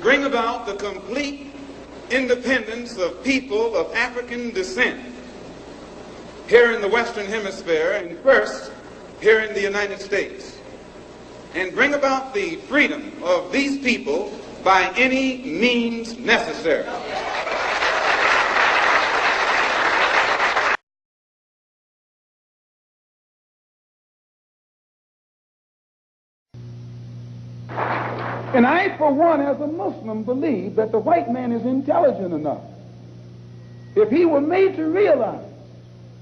bring about the complete independence of people of African descent here in the Western Hemisphere, and first here in the United States, and bring about the freedom of these people by any means necessary. And I, for one, as a Muslim, believe that the white man is intelligent enough. If he were made to realize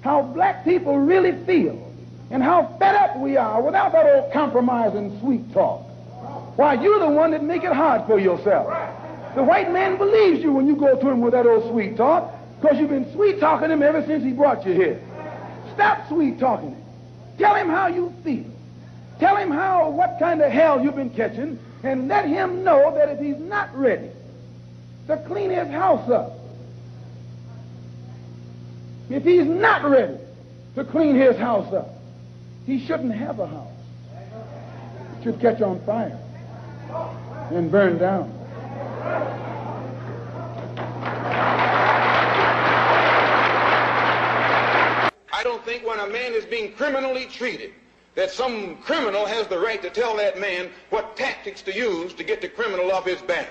how black people really feel and how fed up we are without that old compromise and sweet talk, why, you're the one that make it hard for yourself. The white man believes you when you go to him with that old sweet talk, because you've been sweet talking him ever since he brought you here. Stop sweet talking him. Tell him how you feel. Tell him what kind of hell you've been catching, and let him know that if he's not ready to clean his house up, if he's not ready to clean his house up, he shouldn't have a house. It should catch on fire and burn down. I don't think when a man is being criminally treated that some criminal has the right to tell that man what tactics to use to get the criminal off his back.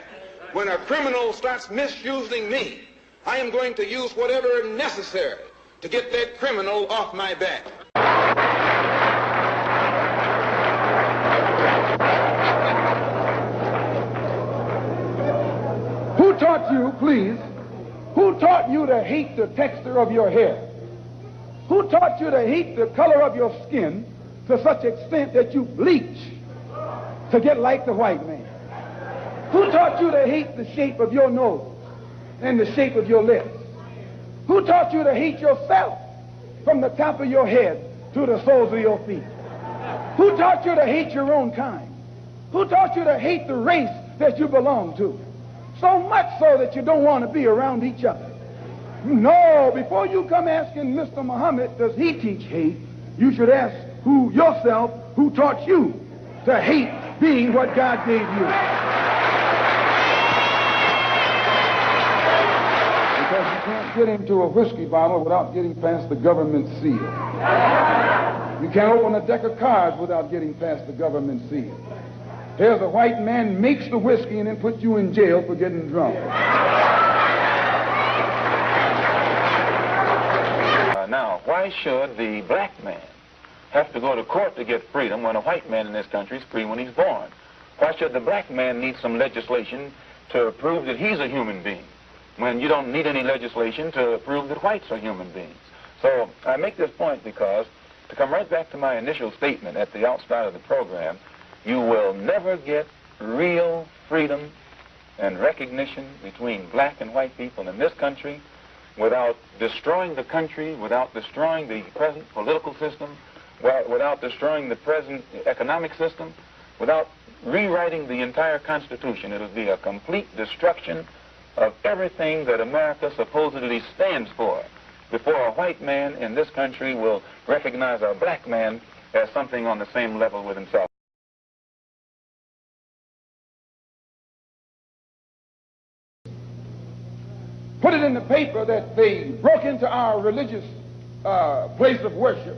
When a criminal starts misusing me, I am going to use whatever necessary to get that criminal off my back. Who taught you, please, who taught you to hate the texture of your hair? Who taught you to hate the color of your skin to such extent that you bleach to get like the white man? Who taught you to hate the shape of your nose and the shape of your lips? Who taught you to hate yourself from the top of your head to the soles of your feet? Who taught you to hate your own kind? Who taught you to hate the race that you belong to? So much so that you don't want to be around each other. No, before you come asking Mr. Muhammad, does he teach hate, you should ask yourself who taught you to hate being what God gave you. Because you can't get into a whiskey bottle without getting past the government seal. You can't open a deck of cards without getting past the government seal. Here's a white man makes the whiskey and then puts you in jail for getting drunk. Now, why should the black man have to go to court to get freedom when a white man in this country is free when he's born? Why should the black man need some legislation to prove that he's a human being when you don't need any legislation to prove that whites are human beings? So I make this point because, to come right back to my initial statement at the outset of the program, you will never get real freedom and recognition between black and white people in this country without destroying the country, without destroying the present political system, without destroying the present economic system, without rewriting the entire Constitution. It will be a complete destruction of everything that America supposedly stands for before a white man in this country will recognize a black man as something on the same level with himself. Put it in the paper that they broke into our religious place of worship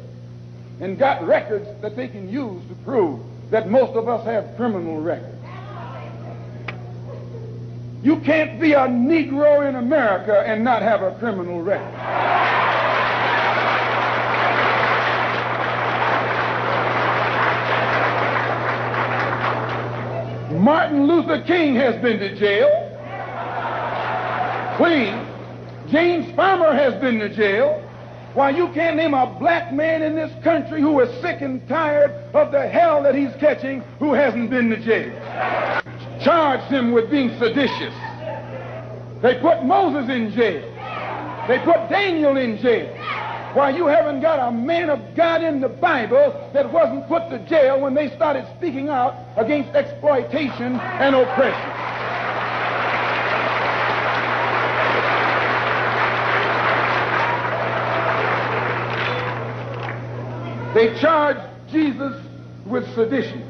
and got records that they can use to prove that most of us have criminal records. You can't be a Negro in America and not have a criminal record. Martin Luther King has been to jail. Please, James Farmer has been to jail. Why, you can't name a black man in this country who is sick and tired of the hell that he's catching who hasn't been to jail. Charged him with being seditious. They put Moses in jail. They put Daniel in jail. Why, you haven't got a man of God in the Bible that wasn't put to jail when they started speaking out against exploitation and oppression. They charged Jesus with sedition.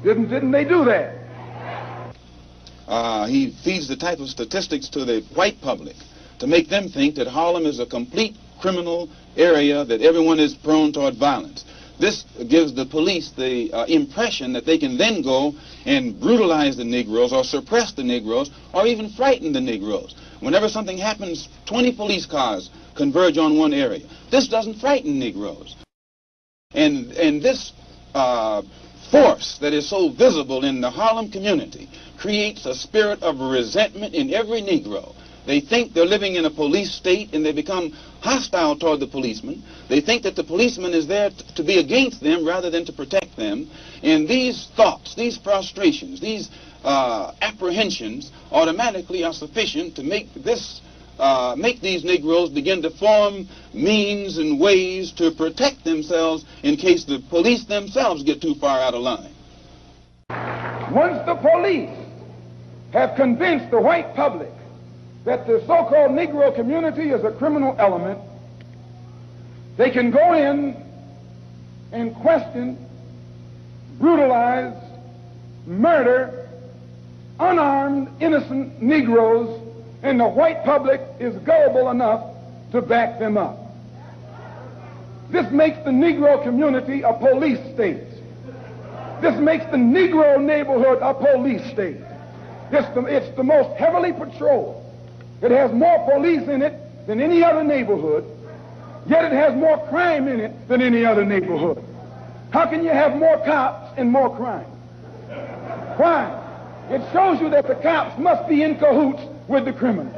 Didn't they do that? he feeds the type of statistics to the white public to make them think that Harlem is a complete criminal area, that everyone is prone toward violence. This gives the police the impression that they can then go and brutalize the Negroes or suppress the Negroes or even frighten the Negroes. Whenever something happens, 20 police cars converge on one area. This doesn't frighten Negroes. And this force that is so visible in the Harlem community creates a spirit of resentment in every Negro. They think they're living in a police state, and they become hostile toward the policeman. They think that the policeman is there to be against them rather than to protect them. And these thoughts, these frustrations, these apprehensions automatically are sufficient to make these Negroes begin to form means and ways to protect themselves in case the police themselves get too far out of line. Once the police have convinced the white public that the so-called Negro community is a criminal element, they can go in and question, brutalize, murder unarmed, innocent Negroes, and the white public is gullible enough to back them up. This makes the Negro community a police state. This makes the Negro neighborhood a police state. It's the most heavily patrolled. It has more police in it than any other neighborhood, yet it has more crime in it than any other neighborhood. How can you have more cops and more crime? Why? It shows you that the cops must be in cahoots with the criminal.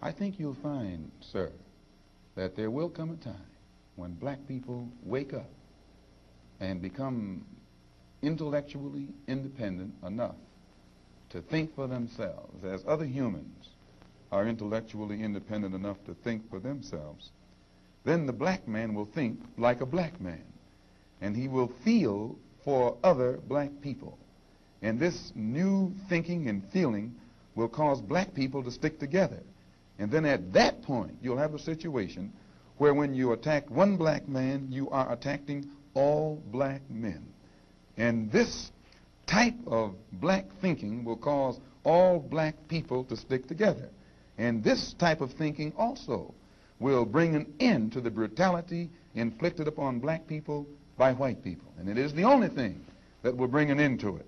I think you'll find, sir, that there will come a time when black people wake up and become intellectually independent enough to think for themselves, as other humans are intellectually independent enough to think for themselves. Then the black man will think like a black man, and he will feel for other black people. And this new thinking and feeling will cause black people to stick together. And then at that point, you'll have a situation where when you attack one black man, you are attacking all black men. And this type of black thinking will cause all black people to stick together. And this type of thinking also will bring an end to the brutality inflicted upon black people by white people. And it is the only thing that will bring an end to it.